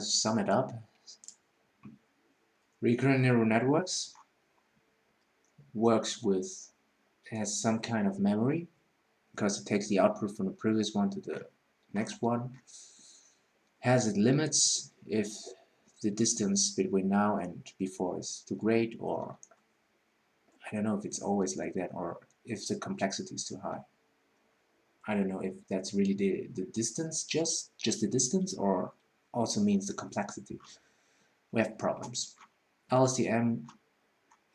sum it up, recurrent neural networks has some kind of memory because it takes the output from the previous one to the next one, has its limits if the distance between now and before is too great, or I don't know if it's always like that, or if the complexity is too high. I don't know if that's really the distance, just the distance, or also means the complexity. We have problems. LSTM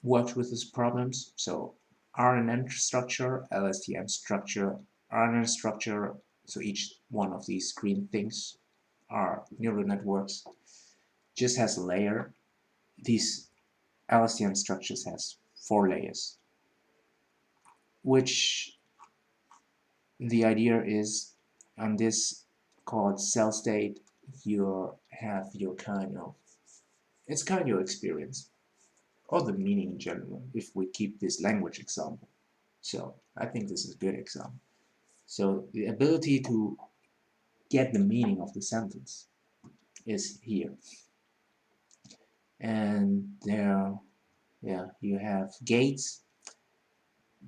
works with these problems, so RNN structure, LSTM structure, RNN structure, so each one of these green things are neural networks, just has a layer. These LSTM structures has 4 layers, which the idea is on this called cell state, you have your kind of, it's kind of your experience, or the meaning in general, if we keep this language example. So I think this is a good example. So the ability to get the meaning of the sentence is here. And there, yeah, you have gates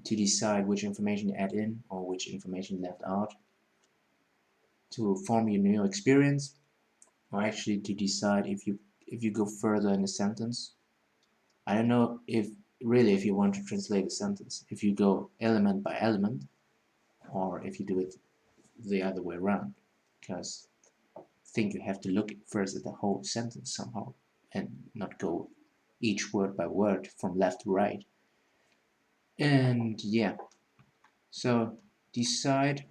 to decide which information you add in or which information left out to form your new experience, or actually to decide if you go further in the sentence. I don't know if really if you want to translate a sentence, if you go element by element, or if you do it the other way around, because I think you have to look first at the whole sentence somehow and not go each word by word from left to right. And yeah, so decide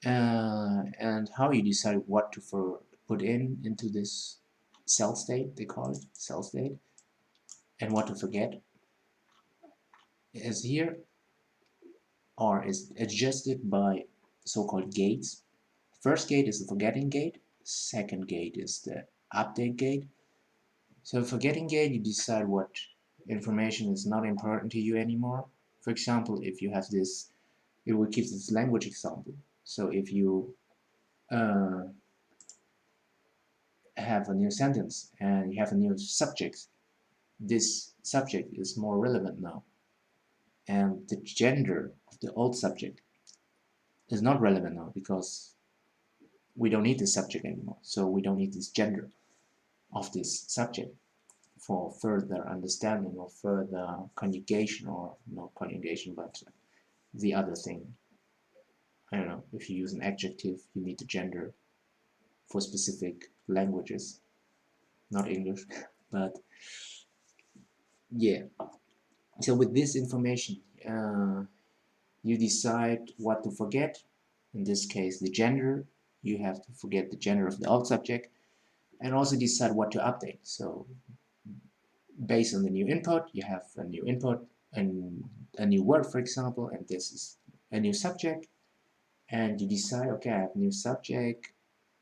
and how you decide what to put into this cell state, they call it cell state, and what to forget is here, or is adjusted by so-called gates. First gate is the forgetting gate, second gate is the update gate. So forgetting gate, you decide what information is not important to you anymore. For example, if you have this, it will keep this language example. So if you have a new sentence and you have a new subject, this subject is more relevant now, and the gender of the old subject is not relevant now because we don't need this subject anymore, so we don't need this gender of this subject for further understanding or further conjugation, or not conjugation but the other thing. I don't know, if you use an adjective you need the gender for specific languages, not English. But yeah, so with this information you decide what to forget. In this case, the gender, you have to forget the gender of the old subject, and also decide what to update. So based on the new input, you have a new input and a new word, for example, and this is a new subject, and you decide, okay, I have a new subject.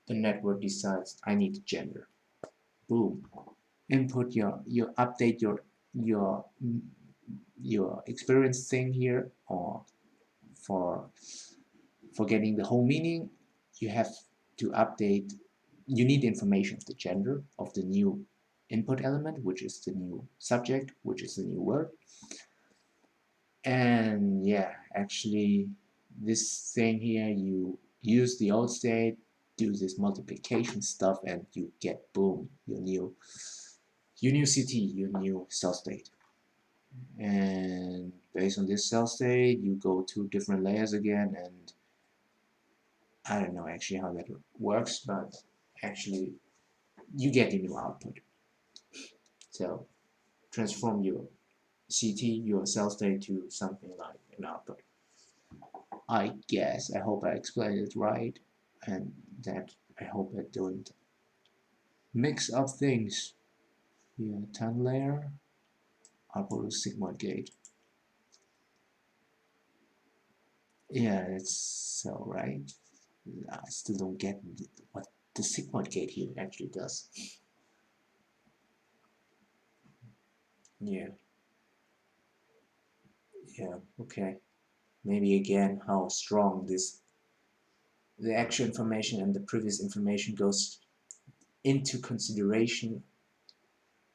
The network decides I need the gender. Boom. Input your update your your experience thing here, or for getting the whole meaning, you have to update, you need information of the gender of the new input element, which is the new subject, which is the new word. And yeah, actually this thing here, you use the old state, do this multiplication stuff, and you get, boom, your new CT, your new cell state. And based on this cell state, you go to different layers again, and I don't know actually how that works, but actually you get a new output. So transform your CT, your cell state, to something like an output. I guess, I hope I explained it right, and that I hope I don't mix up things. Here, 10 layer, I'll go to sigmoid gate. Yeah, it's so right. I still don't get what the sigmoid gate here actually does. Yeah, okay. Maybe again how strong this the actual information and the previous information goes into consideration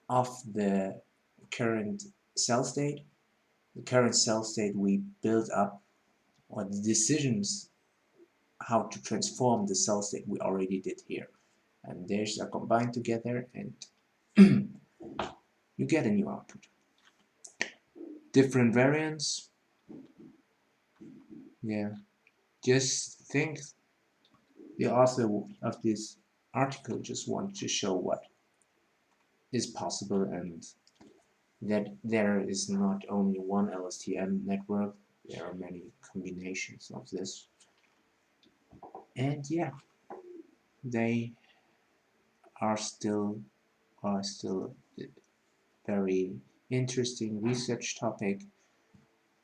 of the current cell state. The current cell state we build up, or the decisions how to transform the cell state we already did here. And these are combined together and you get a new output. Different variants, yeah. Just think the author of this article just wanted to show what is possible and that there is not only one LSTM network, there are many combinations of this. And yeah, they are still a very interesting research topic.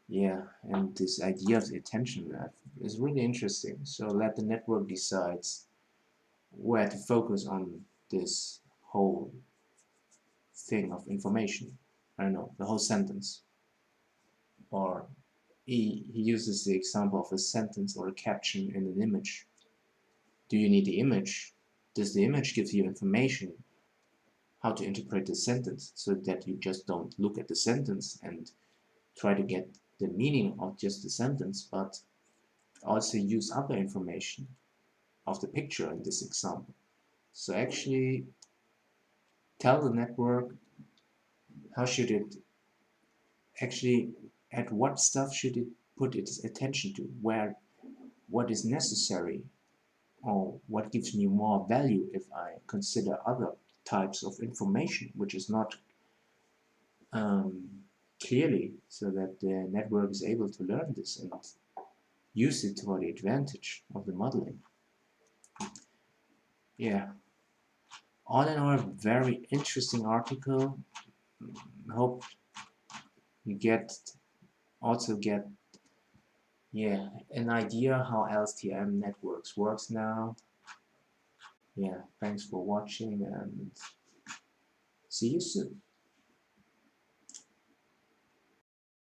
Yeah, and this idea of the attention map is really interesting. So let the network decides where to focus on this whole thing of information. I don't know, the whole sentence. Or he uses the example of a sentence or a caption in an image. Do you need the image? Does the image give you information how to interpret the sentence so that you just don't look at the sentence and try to get the meaning of just the sentence, but also use other information of the picture in this example. So actually tell the network how should it actually, at what stuff should it put its attention to, where, what is necessary, or what gives me more value if I consider other types of information which is not um, clearly, so that the network is able to learn this and use it for the advantage of the modeling. Yeah, all in all, very interesting article. Hope you get yeah, an idea how LSTM networks works now. Yeah, thanks for watching and see you soon.